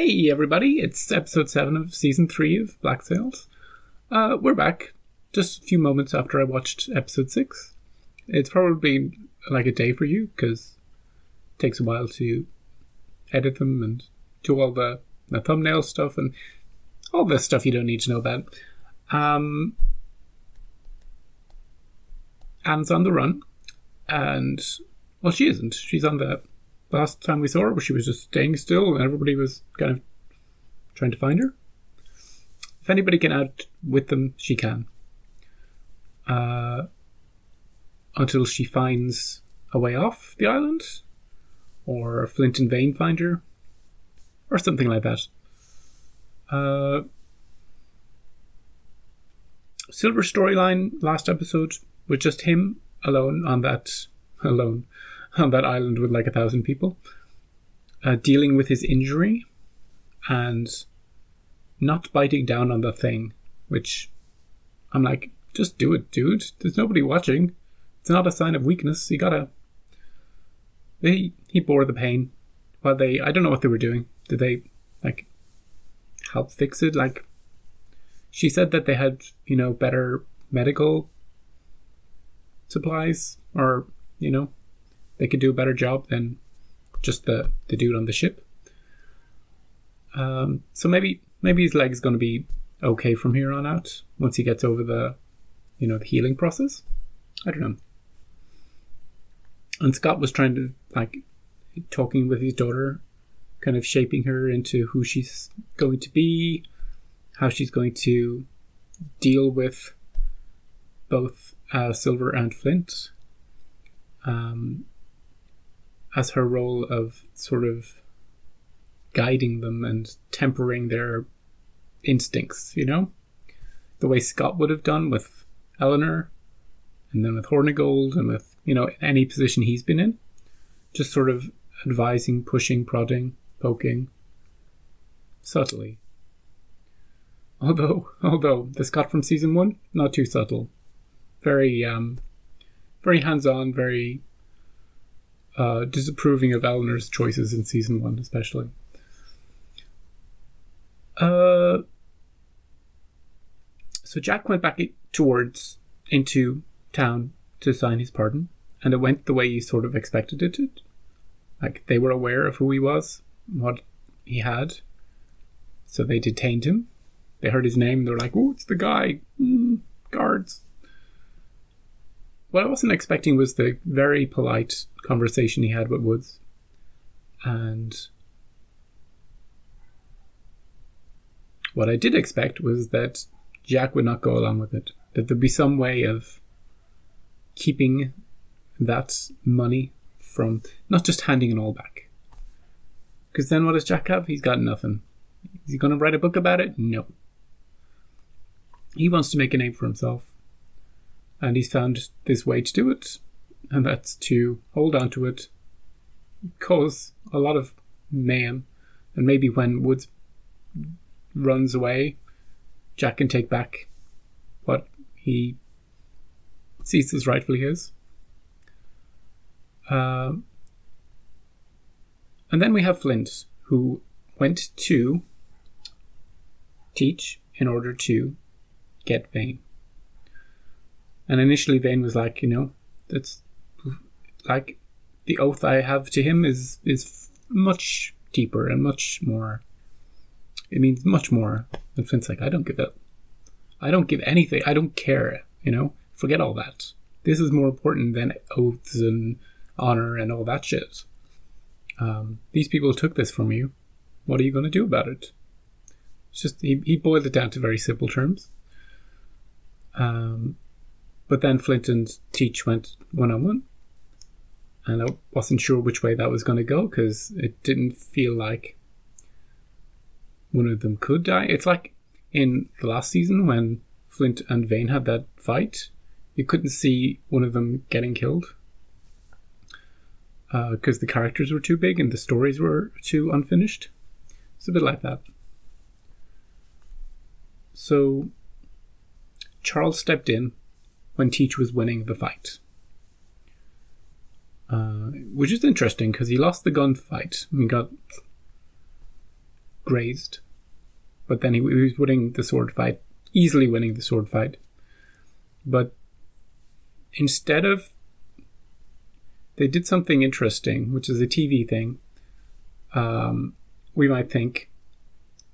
Hey everybody, it's episode 7 of season 3 of Black Sails. We're back just a few moments after I watched episode 6. It's probably like a day for you because it takes a while to edit them and do all the thumbnail stuff and all the stuff you don't need to know about. Anne's on the run, and well, she isn't. She's on the last time we saw her, where she was just staying still and everybody was kind of trying to find her. If anybody can out with them, she can. Until she finds a way off the island, or Flint and Vane find her, or something like that. Silver storyline last episode with just him alone on that island with like 1,000 people, dealing with his injury and not biting down on the thing, which I'm like, just do it, dude. There's nobody watching. It's not a sign of weakness. You gotta. He bore the pain while I don't know what they were doing. Did they like help fix it? Like, she said that they had, better medical supplies, or they could do a better job than just the dude on the ship. So maybe his leg's going to be okay from here on out once he gets over the the healing process. I don't know. And Scott was trying to talking with his daughter, kind of shaping her into who she's going to be, how she's going to deal with both Silver and Flint, as her role of sort of guiding them and tempering their instincts, the way Scott would have done with Eleanor, and then with Hornigold, and with any position he's been in, just sort of advising, pushing, prodding, poking, subtly. Although the Scott from season 1, not too subtle, very hands-on, very disapproving of Eleanor's choices in season 1, especially. So Jack went back into town to sign his pardon, and it went the way he sort of expected it to. Like, they were aware of who he was, what he had, so they detained him. They heard his name, they're like, "Oh, it's the guy, guards." What I wasn't expecting was the very polite conversation he had with Woods. And what I did expect was that Jack would not go along with it. That there'd be some way of keeping that money from not just handing it all back. Because then what does Jack have? He's got nothing. Is he going to write a book about it? No. He wants to make a name for himself. And he's found this way to do it, and that's to hold on to it, cause a lot of mayhem, and maybe when Woods runs away, Jack can take back what he sees as rightfully his. And then we have Flint, who went to teach in order to get Vane. And initially Vane was like, that's like the oath I have to him is much deeper and much more. It means much more. And Flint's like, I don't give anything. I don't care, Forget all that. This is more important than oaths and honor and all that shit. These people took this from you. What are you going to do about it? It's just, he boiled it down to very simple terms. But then Flint and Teach went one-on-one, and I wasn't sure which way that was going to go, because it didn't feel like one of them could die. It's like in the last season when Flint and Vane had that fight, you couldn't see one of them getting killed, because the characters were too big and the stories were too unfinished. It's a bit like that. So Charles stepped in when Teach was winning the fight. Which is interesting because he lost the gunfight and got grazed. But then he was winning the sword fight, easily winning the sword fight. But instead of... They did something interesting, which is a TV thing. We might think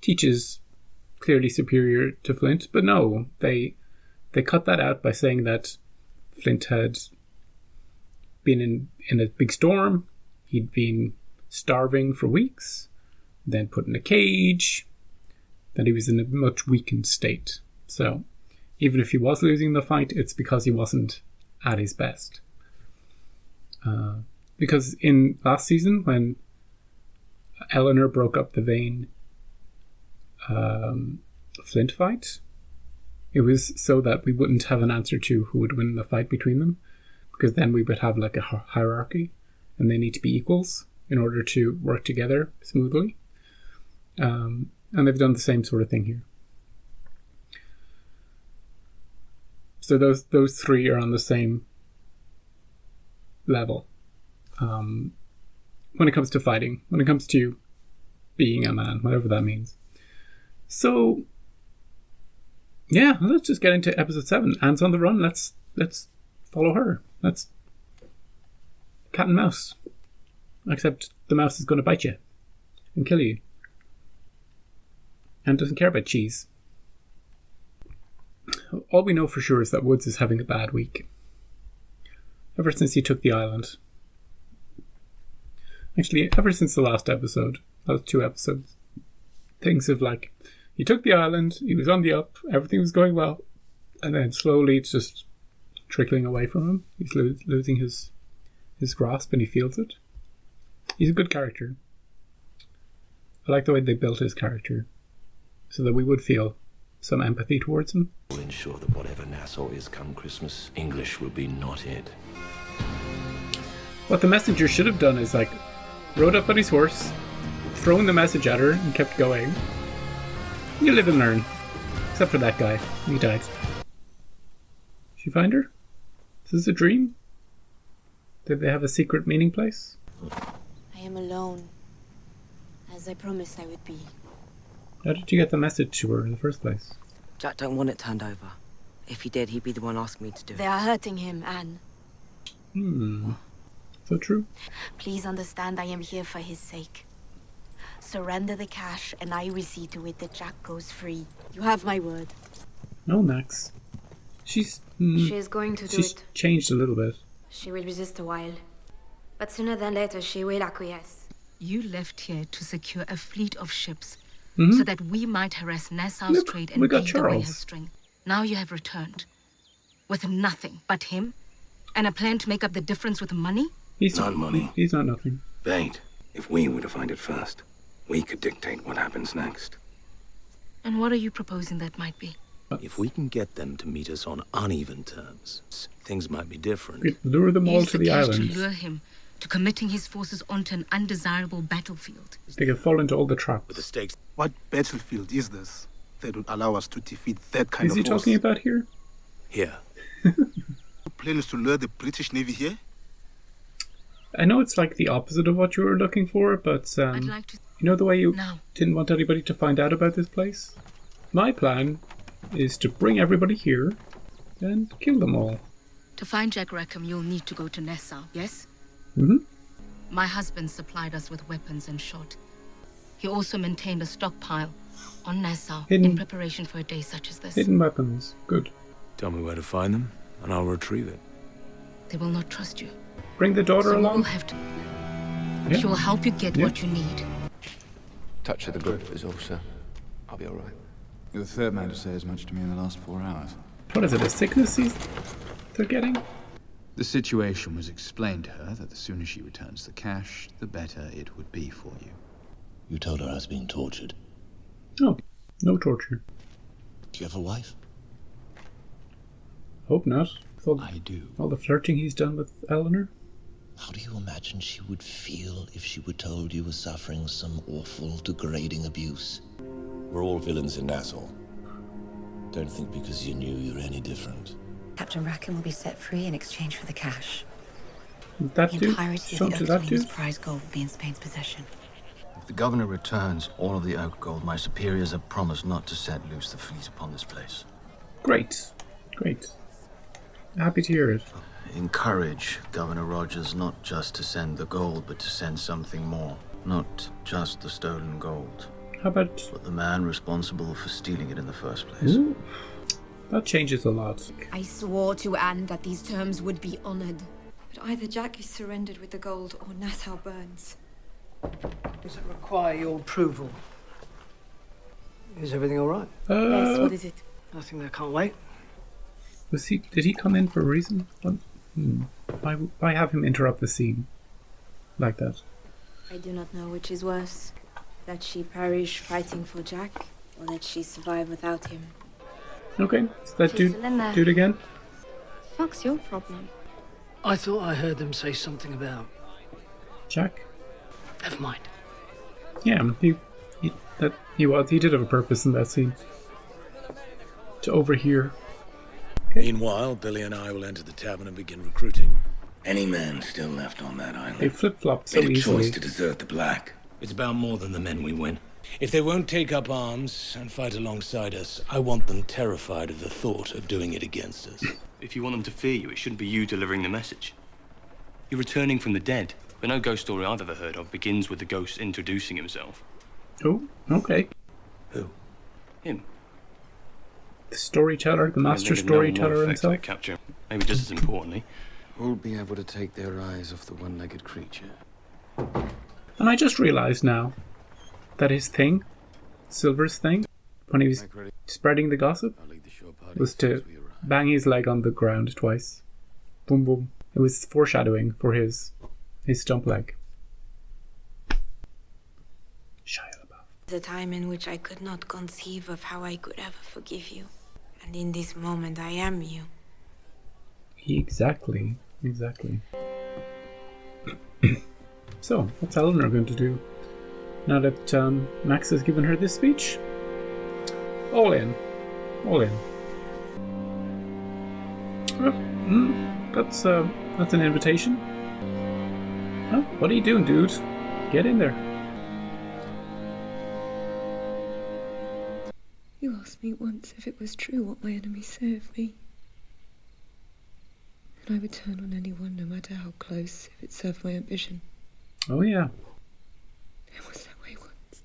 Teach is clearly superior to Flint, but no, they cut that out by saying that Flint had been in a big storm. He'd been starving for weeks, then put in a cage, that he was in a much weakened state. So even if he was losing the fight, it's because he wasn't at his best. Because in last season, when Eleanor broke up the Vayne Flint fight, it was so that we wouldn't have an answer to who would win the fight between them, because then we would have like a hierarchy, and they need to be equals in order to work together smoothly. And they've done the same sort of thing here. So those three are on the same level when it comes to fighting, when it comes to being a man, whatever that means. So yeah, let's just get into episode 7. Anne's on the run. Let's follow her. Let's cat and mouse, except the mouse is going to bite you and kill you and doesn't care about cheese. All we know for sure is that Woods is having a bad week ever since he took the island. Actually, ever since the last episode, that was 2 episodes, things have like, he took the island, he was on the up, everything was going well, and then slowly it's just trickling away from him. He's losing his grasp, and he feels it. He's a good character. I like the way they built his character, so that we would feel some empathy towards him. We'll ensure that whatever Nassau is come Christmas, English will be not it. What the messenger should have done is like rode up on his horse, thrown the message at her, and kept going. You live and learn. Except for that guy. He died. Did she find her? Is this a dream? Did they have a secret meeting place? I am alone, as I promised I would be. How did you get the message to her in the first place? Jack don't want it turned over. If he did, he'd be the one asking me to do it. They are hurting him, Anne. So true. Please understand I am here for his sake. Surrender the cash and I will see to it that Jack goes free. You have my word. No, Max. She is going to do she's it. Changed a little bit. She will resist a while. But sooner than later she will acquiesce. You left here to secure a fleet of ships Mm-hmm. so that we might harass Nassau's Look, trade we and got take away her Charles. strength. Now you have returned with nothing but him and a plan to make up the difference with money? He's Not money. He's not nothing. Bait. If we were to find it first, we could dictate what happens next. And what are you proposing that might be? If we can get them to meet us on uneven terms, things might be different. We lure them all Use to the the cash island. to lure him to committing his forces onto an undesirable battlefield. They can fall into all the With the traps. stakes. What battlefield is this that would allow us to defeat that kind Is of he force? talking about here? Here. The plan is to lure the British Navy here? I know it's like the opposite of what you were looking for, but I'd like to... you know the way you Now. didn't want anybody to find out about this place? My plan is to bring everybody here and kill them all. To find Jack Rackham, you'll need to go to Nassau, yes? Mm-hmm. My husband supplied us with weapons and shot. He also maintained a stockpile on Nassau Hidden- in preparation for a day such as this. Hidden weapons. Good. Tell me where to find them, and I'll retrieve it. They will not trust you. Bring the daughter So you will along. have to... Yeah. She will help you get Yeah. what you need. Touch of the grip is all, sir. I'll be all right. You're the third man to say as much to me in the last 4 hours. What is it, a sickness they're getting? The situation was explained to her that the sooner she returns the cash, the better it would be for you. You told her I was being tortured. Oh, no torture. Do you have a wife? Hope not. With all, I do. all the flirting he's done with Eleanor. How do you imagine she would feel if she were told you were suffering some awful, degrading abuse? We're all villains in Nassau. Don't think because you knew you're any different. Captain Rackham will be set free in exchange for the cash. That The dude? entirety of Talk the to that Oakley's dude? prize gold will be in Spain's possession. If the governor returns all of the oak gold, my superiors have promised not to set loose the fleet upon this place. Great. Great. Happy to hear it. Encourage Governor Rogers not just to send the gold, but to send something more. Not just the stolen gold. How about... But the man responsible for stealing it in the first place. Ooh, that changes a lot. I swore to Anne that these terms would be honored. But either Jack is surrendered with the gold or Nassau burns. Does it require your approval? Is everything all right? Yes, what is it? Nothing that can't wait. Did he come in for a reason? Why have him interrupt the scene like that? I do not know which is worse. That she perish fighting for Jack, or that she survive without him. Okay, is that She's still in there. dude again? Fuck's your problem? I thought I heard them say something about... Jack? Never mind. Yeah, he did have a purpose in that scene. To overhear. Okay. Meanwhile, Billy and I will enter the tavern and begin recruiting. Any man still left on that island. They flip-flopped so made a easily. choice to desert the Black. It's about more than the men we win. If they won't take up arms and fight alongside us, I want them terrified of the thought of doing it against us. If you want them to fear you, it shouldn't be you delivering the message. You're returning from the dead, but no ghost story I've ever heard of begins with the ghost introducing himself. Oh, okay. Who? Him. The storyteller, the master storyteller himself. I capture. Maybe just as importantly. Who'll be able to take their eyes off the one-legged creature? And I just realized now that his thing, Silver's thing, when he was spreading the gossip, was to bang his leg on the ground twice. Boom, boom. It was foreshadowing for his stump leg. The time in which I could not conceive of how I could ever forgive you. And in this moment I am you. Exactly. So, what's Eleanor going to do now that Max has given her this speech? All in. That's an invitation. Oh, what are you doing, dude? Get in there. You asked me once if it was true what my enemies say of me. And I would turn on anyone, no matter how close, if it served my ambition. Oh, yeah. It was that way once.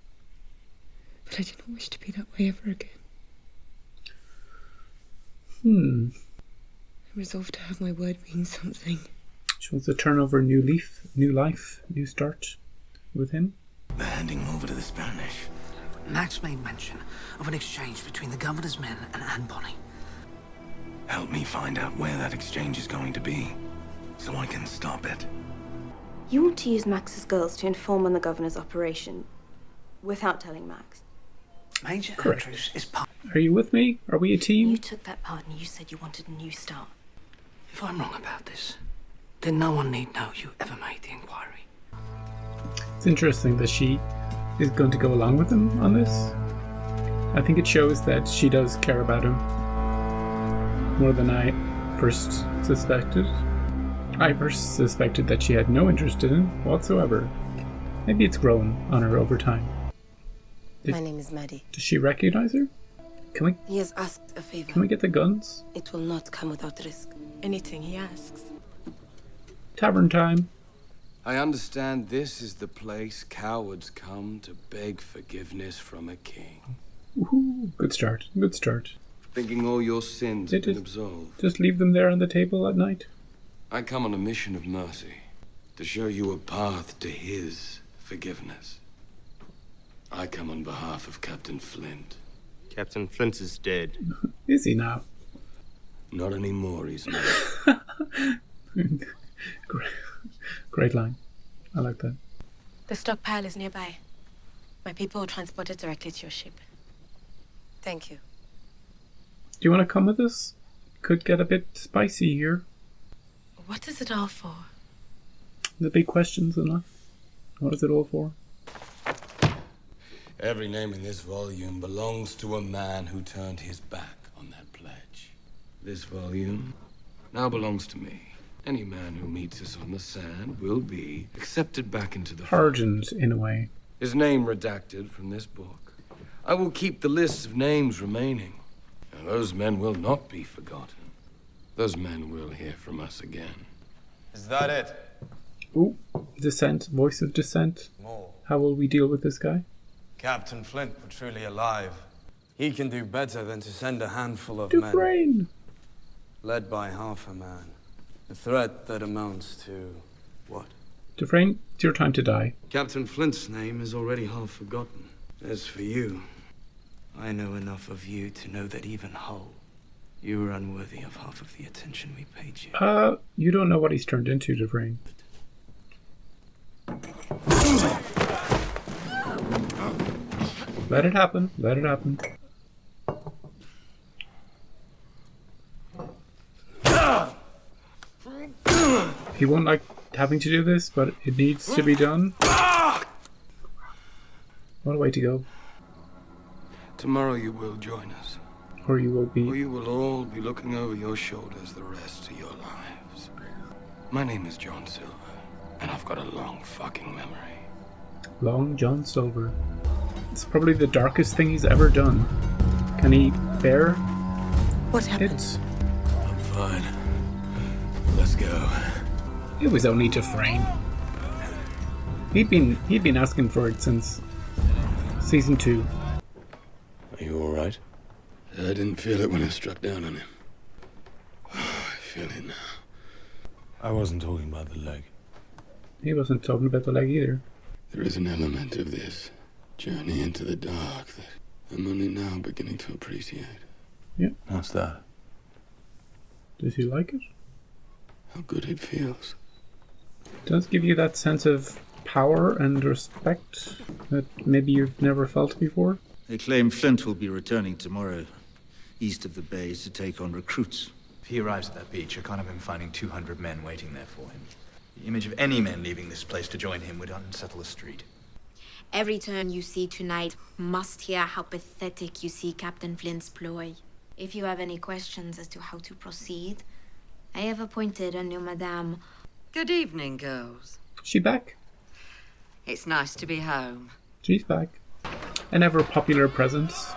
But I did not wish to be that way ever again. I resolved to have my word mean something. She wants to turn over new leaf, new life, new start with him. They're handing him over to the Spanish. Max made mention of an exchange between the governor's men and Anne Bonny. Help me find out where that exchange is going to be, so I can stop it. You want to use Max's girls to inform on the governor's operation without telling Max? Major Correct. Andrews is part... Are you with me? Are we a team? You took that part and you said you wanted a new start. If I'm wrong about this, then no one need know you ever made the inquiry. It's interesting that she is going to go along with him on this. I think it shows that she does care about him more than I first suspected. I first suspected that she had no interest in him whatsoever. Maybe it's grown on her over time. My name is Maddie. Does she recognize her? He has asked a favor. Can we get the guns? It will not come without risk. Anything he asks. Tavern time. I understand this is the place cowards come to beg forgiveness from a king. Woohoo! Good start. Thinking all your sins have been absolved. Just leave them there on the table at night. I come on a mission of mercy, to show you a path to his forgiveness. I come on behalf of Captain Flint. Captain Flint is dead. Is he now? Not anymore, he's not. Great line. I like that. The stockpile is nearby. My people will transport it directly to your ship. Thank you. Do you want to come with us? Could get a bit spicy here. What is it all for? The big questions in life. What is it all for? Every name in this volume belongs to a man who turned his back on that pledge. This volume now belongs to me. Any man who meets us on the sand will be accepted back into the... Pardoned, in a way. His name redacted from this book. I will keep the list of names remaining. And those men will not be forgotten. Those men will hear from us again. Is that it? Ooh, Dissent, voice of dissent. More. How will we deal with this guy? Captain Flint were truly alive. He can do better than to send a handful of Dufresne. men. Led by half a man. A threat that amounts to what? Dufresne, it's your time to die. Captain Flint's name is already half forgotten. As for you, I know enough of you to know that even whole, you were unworthy of half of the attention we paid you. You don't know what he's turned into, Dufresne. Let it happen. Let it happen. He won't like having to do this, but it needs to be done. What a way to go. Tomorrow you will join us. Or you will be... Or you will all be looking over your shoulders the rest of your lives. My name is John Silver, and I've got a long fucking memory. Long John Silver. It's probably the darkest thing he's ever done. Can he bear What happened? it? I'm fine. Let's go. It was only Dufresne. He'd been asking for it since season 2. Are you alright? I didn't feel it when I struck down on him. I feel it now. I wasn't talking about the leg. He wasn't talking about the leg either. There is an element of this journey into the dark that I'm only now beginning to appreciate. Yeah. What's that? Does he like it? How good it feels. It does give you that sense of power and respect that maybe you've never felt before. They claim Flint will be returning tomorrow, east of the bay, to take on recruits. If he arrives at that beach, I can't have him finding 200 men waiting there for him. The image of any men leaving this place to join him would unsettle the street. Every turn you see tonight must hear how pathetic you see Captain Flint's ploy. If you have any questions as to how to proceed, I have appointed a new madame. Good evening, girls. She back? It's nice to be home. She's back. An ever popular presence,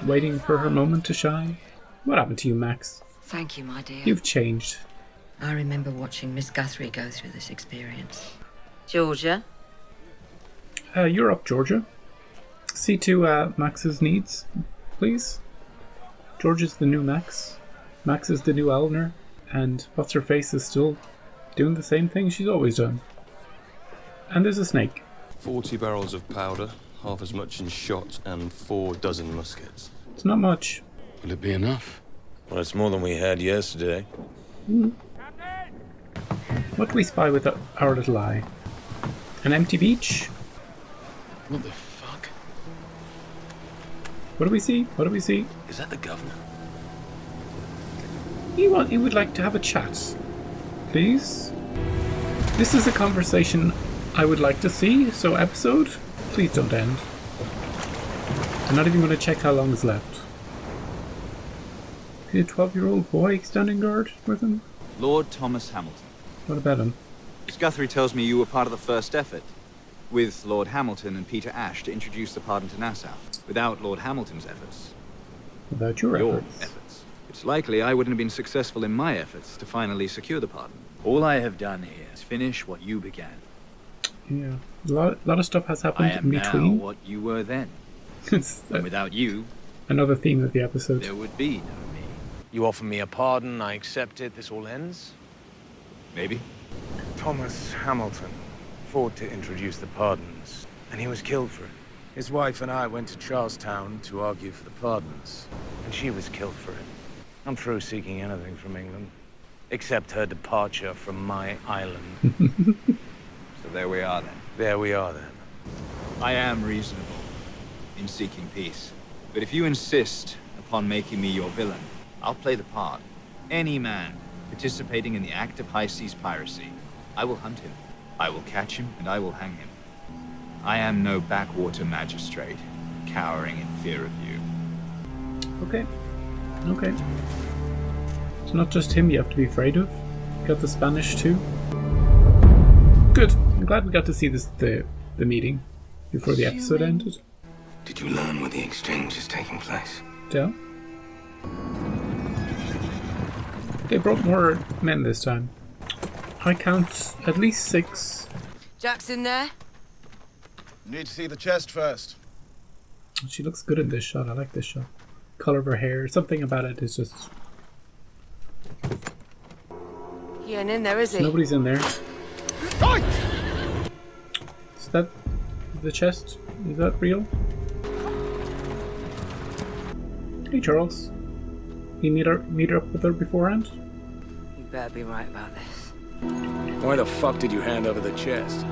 waiting for her moment to shine. What happened to you, Max? Thank you, my dear. You've changed. I remember watching Miss Guthrie go through this experience. Georgia? You're up, Georgia. See to Max's needs, please. Georgia's the new Max. Max is the new Eleanor. And What's-Her-Face is still doing the same thing she's always done. And there's a snake. 40 barrels of powder, half as much in shot, and 4 dozen muskets. It's not much. Will it be enough? Well, it's more than we had yesterday. What do we spy with our little eye? An empty beach? What the fuck? What do we see? What do we see? Is that the governor? He would like to have a chat. Please? This is a conversation I would like to see, so episode, please don't end. I'm not even going to check how long is left. Is a 12-year-old boy standing guard with him? Lord Thomas Hamilton. What about him? Miss Guthrie tells me you were part of the first effort, with Lord Hamilton and Peter Ashe to introduce the pardon to Nassau. Without Lord Hamilton's efforts. Without your efforts. It's likely I wouldn't have been successful in my efforts to finally secure the pardon. All I have done here is finish what you began. Yeah, a lot of stuff has happened in between. I am now what you were then. And without you, another theme of the episode. There would be no me. You offer me a pardon, I accept it, this all ends? Maybe. Thomas Hamilton fought to introduce the pardons, and he was killed for it. His wife and I went to Charlestown to argue for the pardons, and she was killed for it. I'm through seeking anything from England, except her departure from my island. So there we are then. There we are then. I am reasonable in seeking peace. But if you insist upon making me your villain, I'll play the part. Any man participating in the act of high seas piracy, I will hunt him. I will catch him, and I will hang him. I am no backwater magistrate, cowering in fear of you. Okay. Okay. It's not just him you have to be afraid of. You got the Spanish too. Good. I'm glad we got to see the meeting. before the episode ended. Did you learn where the exchange is taking place? Yeah. They brought more men this time. I count at least 6. Jack's in there? Need to see the chest first. She looks good in this shot. I like this shot. Color of her hair, something about it is just... He ain't in there, is he? Nobody's in there. Is that the chest? Is that real? Hey Charles. You meet her up with her beforehand? You better be right about this. Why the fuck did you hand over the chest?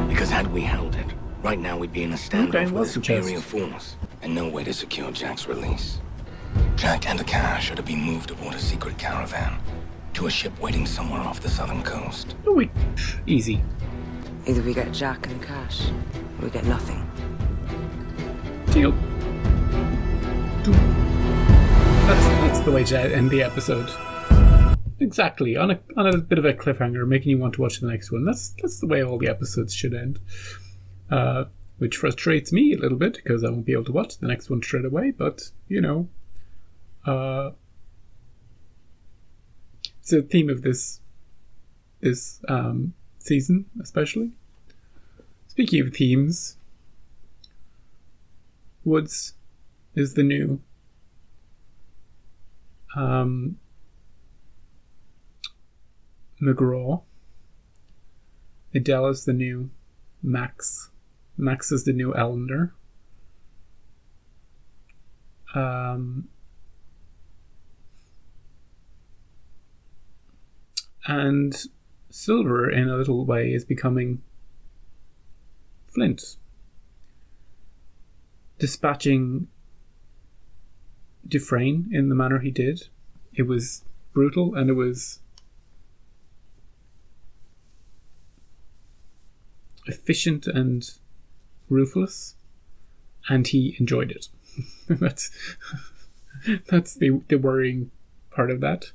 Because had we held it, right now we'd be in a standoff with a what's the chest? superior force, and no way to secure Jack's release. Jack and the cash should have been moved aboard a secret caravan to a ship waiting somewhere off the southern coast. Oh wait, easy. Either we get Jack and cash, or we get nothing. Deal. That's the way to end the episode. Exactly, on a bit of a cliffhanger, making you want to watch the next one. That's the way all the episodes should end. Which frustrates me a little bit, because I won't be able to watch the next one straight away, but, you know. It's a theme of this season, especially. Speaking of themes, Woods is the new McGraw. Adele is the new Max. Max is the new Ellender. And Silver, in a little way, is becoming Flint. Dispatching Dufresne in the manner he did, it was brutal and it was efficient and ruthless, and he enjoyed it. that's the worrying part of that.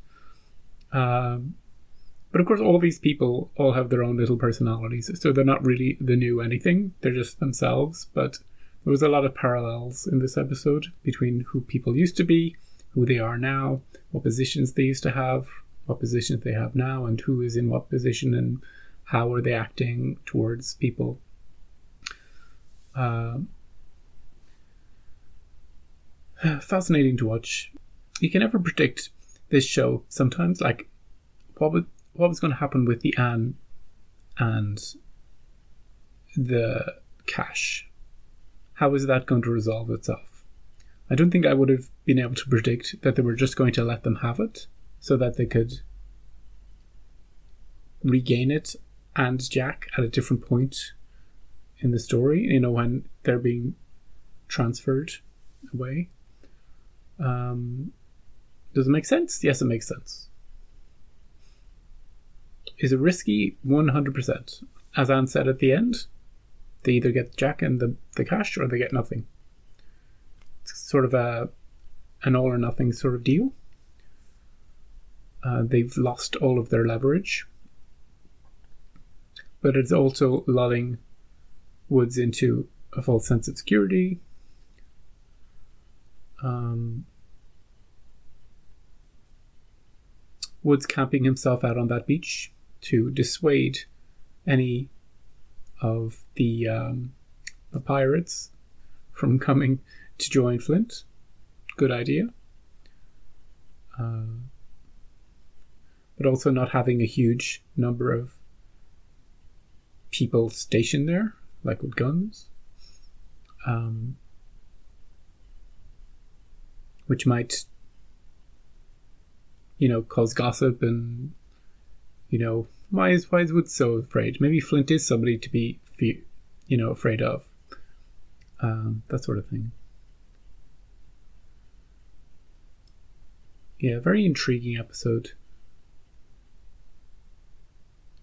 But of course, all these people all have their own little personalities, so they're not really the new anything. They're just themselves. But there was a lot of parallels in this episode between who people used to be, who they are now, what positions they used to have, what positions they have now, and who is in what position and how are they acting towards people. Fascinating to watch. You can never predict this show sometimes, like what was going to happen with the Anne and the cash. How is that going to resolve itself? I don't think I would have been able to predict that they were just going to let them have it so that they could regain it and Jack at a different point in the story, you know, when they're being transferred away. Does it make sense? Yes, it makes sense. Is it risky? 100%. As Anne said at the end, they either get Jack and the cash or they get nothing. It's sort of an all or nothing sort of deal. They've lost all of their leverage. But it's also lulling Woods into a false sense of security. Woods camping himself out on that beach to dissuade any of the pirates from coming to join Flint. Good idea. But also not having a huge number of people stationed there, like with guns. Which might, cause gossip and, why is Woods so afraid? Maybe Flint is somebody to be, afraid of. That sort of thing. Yeah, very intriguing episode.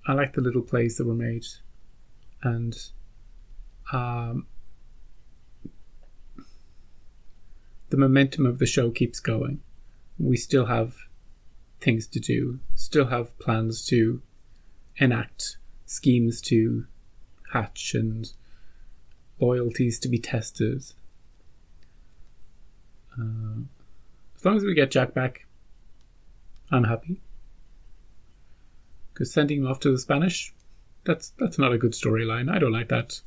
I like the little plays that were made. And the momentum of the show keeps going. We still have things to do, still have plans to enact, schemes to hatch, and loyalties to be tested. As long as we get Jack back, I'm happy. Because sending him off to the Spanish, that's not a good storyline. I don't like that.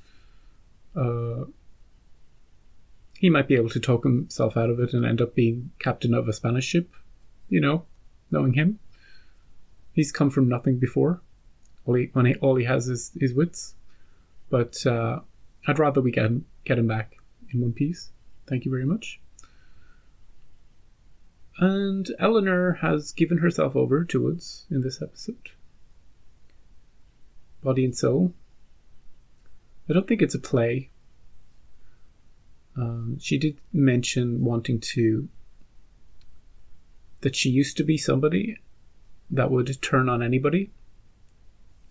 He might be able to talk himself out of it and end up being captain of a Spanish ship. You know, knowing him. He's come from nothing before. All he has is his wits. But I'd rather we get him back in one piece. Thank you very much. And Eleanor has given herself over to Woods in this episode. Body and soul. I don't think it's a play. She did mention wanting to... that she used to be somebody that would turn on anybody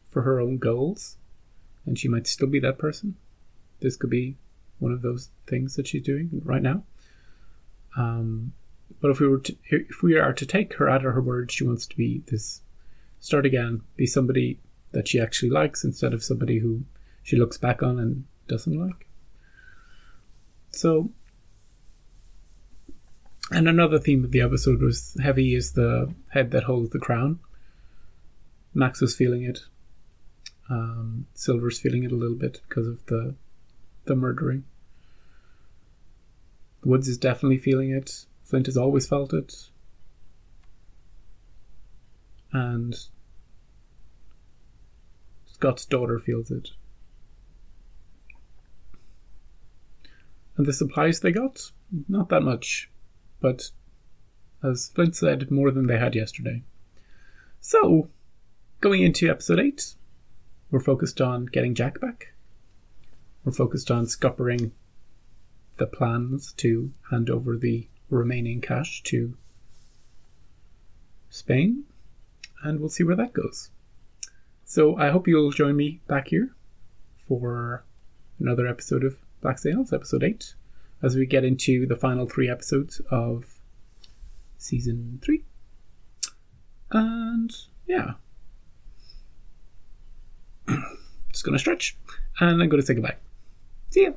for her own goals. And she might still be that person. This could be one of those things that she's doing right now. But if we are to take her at her word, she wants to be this, start again, be somebody that she actually likes instead of somebody who she looks back on and doesn't like. So, and another theme of the episode was heavy is the head that holds the crown. Max was feeling it. Silver's feeling it a little bit because of the murdering. Woods is definitely feeling it. Flint has always felt it. And Scott's daughter feels it. And the supplies they got? Not that much. But, as Flint said, more than they had yesterday. So, going into episode 8, we're focused on getting Jack back. We're focused on scuppering the plans to hand over the remaining cash to Spain. And we'll see where that goes. So I hope you'll join me back here for another episode of Black Sails, episode 8, as we get into the final 3 episodes of season 3. And yeah. Just gonna stretch and I'm gonna say goodbye. See ya.